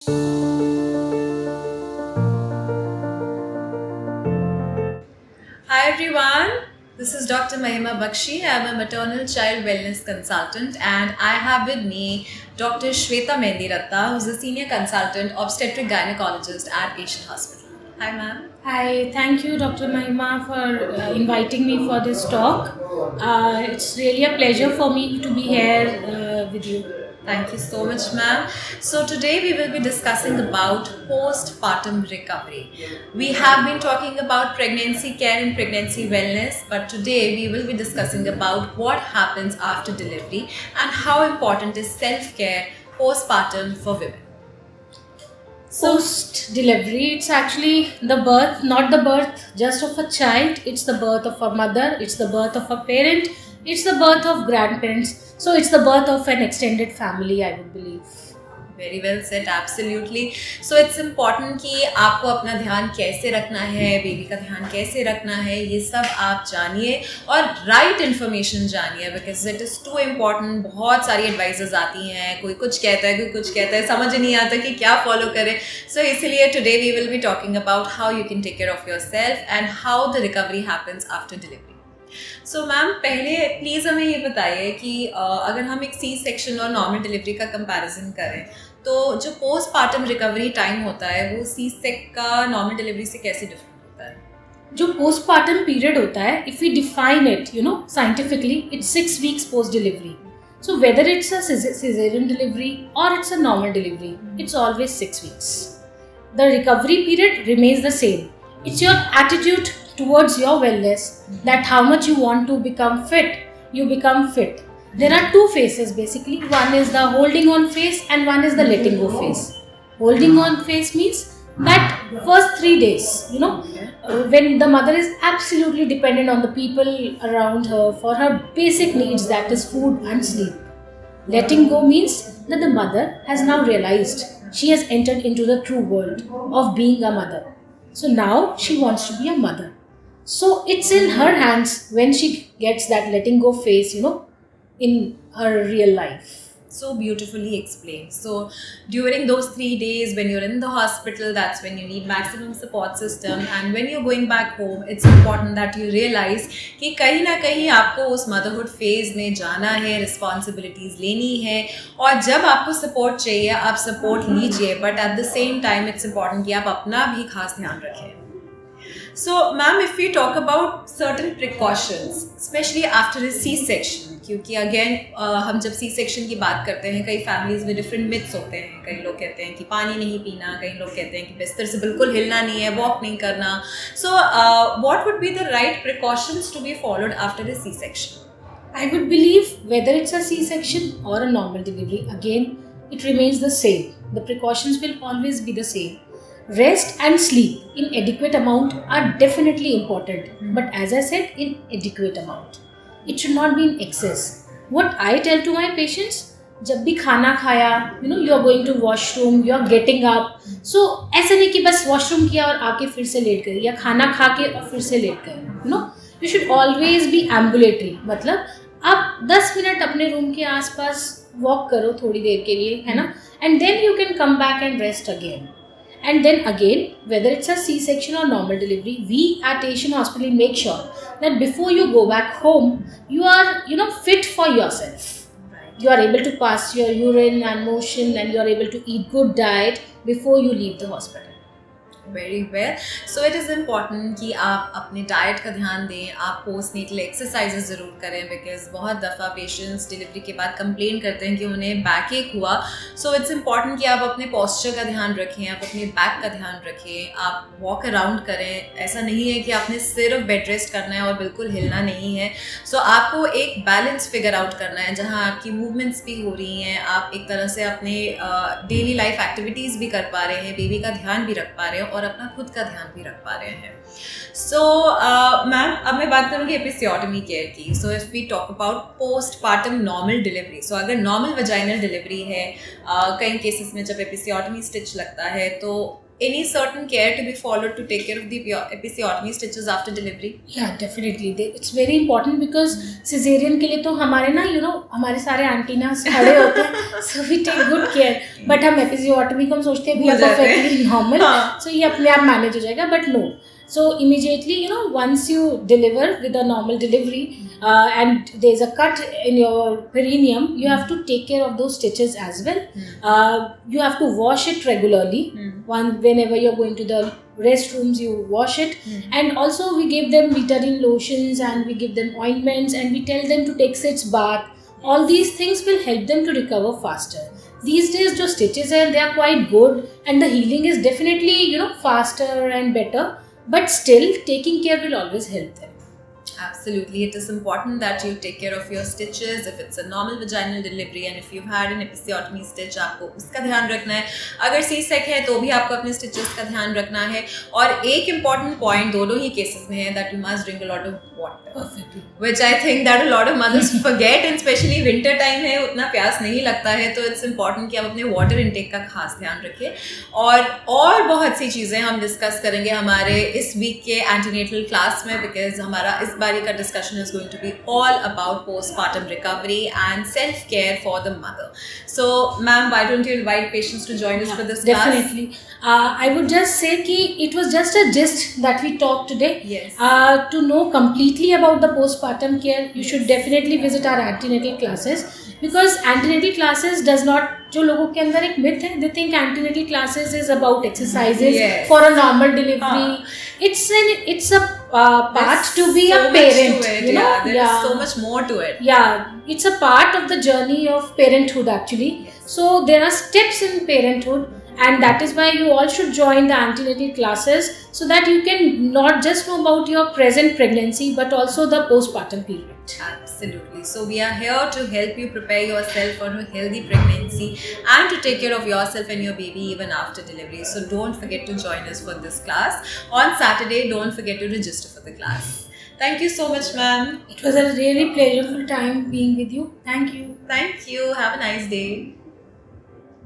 Hi everyone, this is Dr. Mahima Bakshi. I'm a maternal child wellness consultant and I have with me Dr. Shweta Mendiratta, who's a senior consultant obstetric gynecologist at Asian Hospital. Hi ma'am. Hi, thank you, Dr. Mahima, for inviting me for this talk. It's really a pleasure for me to be here with you. Thank you so much, ma'am. So today we will be discussing about postpartum recovery. We have been talking about pregnancy care and pregnancy wellness, but today we will be discussing about what happens after delivery and how important is self-care postpartum for women. Post delivery, it's actually the birth, not the birth just of a child, it's the birth of a mother, it's the birth of a parent, it's the birth of grandparents. So, it's the birth of an extended family, I would believe. Very well set absolutely so it's important कि आपको अपना ध्यान कैसे रखना है, baby का ध्यान कैसे रखना है, ये सब आप जानिए और राइट इन्फॉर्मेशन जानिए because it is too important. बहुत सारी एडवाइजेज आती हैं, कोई कुछ कहता है, कोई कुछ कहता है, समझ नहीं आता कि क्या फॉलो करें. सो इसलिए today we will be talking about how you can take care of yourself and how the recovery happens after delivery. So ma'am, पहले प्लीज़ हमें ये बताइए कि अगर हम एक सी सेक्शन और नॉर्मल डिलीवरी का कंपैरिजन करें तो जो पोस्टपार्टम रिकवरी टाइम होता है वो सी सेक का नॉर्मल डिलीवरी से कैसे डिफरेंट होता है? जो postpartum period होता है, if we define it, scientifically, it's 6 weeks post delivery. So whether it's a cesarean delivery or it's a normal delivery, it's always 6 weeks. The recovery period remains the same. It's your attitude towards your wellness, that how much you want to become fit, you become fit. There are two phases basically. One is the holding on phase and one is the letting go phase. Holding on phase means that first 3 days, when the mother is absolutely dependent on the people around her for her basic needs, that is food and sleep. Letting go means that the mother has now realized she has entered into the true world of being a mother. So now she wants to be a mother. So it's in her hands when she gets that letting go phase, in her real life. So beautifully explained. So during those 3 days when you're in the hospital, that's when you need maximum support system, and when you're going back home, it's important that you realize कि कहीं ना कहीं आपको उस motherhood phase में जाना है, responsibilities लेनी है, और जब आपको support चाहिए आप support लीजिए, but at the same time it's important कि आप अपना भी खास ध्यान रखें. So, ma'am, if we talk about certain precautions, especially after a C-section, क्योंकि अगेन हम जब सी सेक्शन की बात करते हैं, कई फैमिलीज में डिफरेंट मिथ्स होते हैं. कई लोग कहते हैं कि पानी नहीं पीना, कई लोग कहते हैं कि बिस्तर से बिल्कुल हिलना नहीं है, वॉक नहीं करना. So what would be the right precautions to be followed after a C section? I would believe whether it's a C-section or a normal delivery, again, it remains the same. The precautions will always be the same. Rest and sleep in adequate amount are definitely important, but as I said, in adequate amount. It should not be in excess. What I tell to my patients, जब भी खाना खाया, you are going to washroom, you are getting up. So ऐसा नहीं कि बस washroom किया और आके फिर से लेट गए, या खाना खा के और फिर से लेट गए. You should always be ambulatory. मतलब आप 10 मिनट अपने रूम के आसपास वॉक करो थोड़ी देर के लिए, है ना, and then you can come back and rest again. And then again, whether it's a C-section or normal delivery, we at Asian Hospital make sure that before you go back home, you are, fit for yourself. You are able to pass your urine and motion, and you are able to eat good diet before you leave the hospital. Very well. So it is important कि आप अपने diet का ध्यान दें, आप post natal exercises ज़रूर करें, because बहुत दफ़ा पेशेंट्स डिलीवरी के बाद कंप्लेन करते हैं कि उन्हें बैक एक हुआ. सो इट्स इम्पॉर्टेंट कि आप अपने पोस्चर का ध्यान रखें, आप अपने बैक का ध्यान रखें, आप वॉक अराउंड करें. ऐसा नहीं है कि आपने सिर्फ बेड रेस्ट करना है और बिल्कुल हिलना नहीं है. सो आपको एक बैलेंस फिगर आउट करना है जहाँ आपकी मूवमेंट्स भी हो रही हैं, आप एक तरह से अपने डेली लाइफ एक्टिविटीज़ भी कर पा रहे हैं, बेबी का ध्यान भी रख पा रहे हैं और अपना खुद का ध्यान भी रख पा रहे हैं. सो मैम, अब मैं बात करूँगी एपिसियोटमी केयर की. So if we talk about postpartum normal delivery, so अगर नॉर्मल वजाइनल डिलीवरी है, कई केसेस में जब एपिसियोटमी स्टिच लगता है तो any certain care to be followed to take care of the episiotomy stitches after delivery? Yeah, definitely. It's very important because cesarean के लिए तो हमारे ना हमारे सारे एंटीनास खड़े होते हैं, so we take good care. But हम episiotomy को हम सोचते हैं we are perfectly normal, so ये अपने आप manage हो जाएगा, but no. So immediately, once you deliver with a normal delivery and there's a cut in your perineum, you have to take care of those stitches as well. You have to wash it regularly. Whenever you're going to the restrooms, you wash it. And also we give them betadine lotions and we give them ointments and we tell them to take sitz bath. All these things will help them to recover faster. These days, जो stitches हैं, they are quite good and the healing is definitely faster and better. But still, taking care will always help them. Absolutely. It is important that you take care of your stitches if it's a normal vaginal delivery and if you've had an episiotomy stitch, आपको उसका ध्यान रखना है. अगर C-sec है तो भी आपको अपने stitches का ध्यान रखना है. और एक important point दोनों ही cases में है that you must drink a lot of water. Perfectly. Which I think that a lot of mothers forget, and especially winter time है, उतना प्यास नहीं लगता है, तो it's important कि आप अपने water intake का खास ध्यान रखें. और बहुत सी चीज़ें हम discuss करेंगे हमारे इस week के antenatal class में, because हमारा इस बारी का discussion is going to be all about postpartum recovery and self-care for the mother. So, ma'am, why don't you invite patients to join us for this class? Definitely. I would just say that it was just a gist that we talked today. Yes. To know completely about the postpartum care, you should definitely visit our antenatal classes, because antenatal classes does not, जो लोगों के अंदर एक myth है, they think antenatal classes is about exercises for a normal delivery. It's a part to be a parent. There is so much more to it. Yeah, it's a part of the journey of parenthood actually. So there are steps in parenthood. And that is why you all should join the antenatal classes, so that you can not just know about your present pregnancy but also the postpartum period. Absolutely. So we are here to help you prepare yourself for a healthy pregnancy and to take care of yourself and your baby even after delivery. So don't forget to join us for this class. On Saturday, don't forget to register for the class. Thank you so much, ma'am. It was a really pleasurable time being with you. Thank you. Thank you. Have a nice day.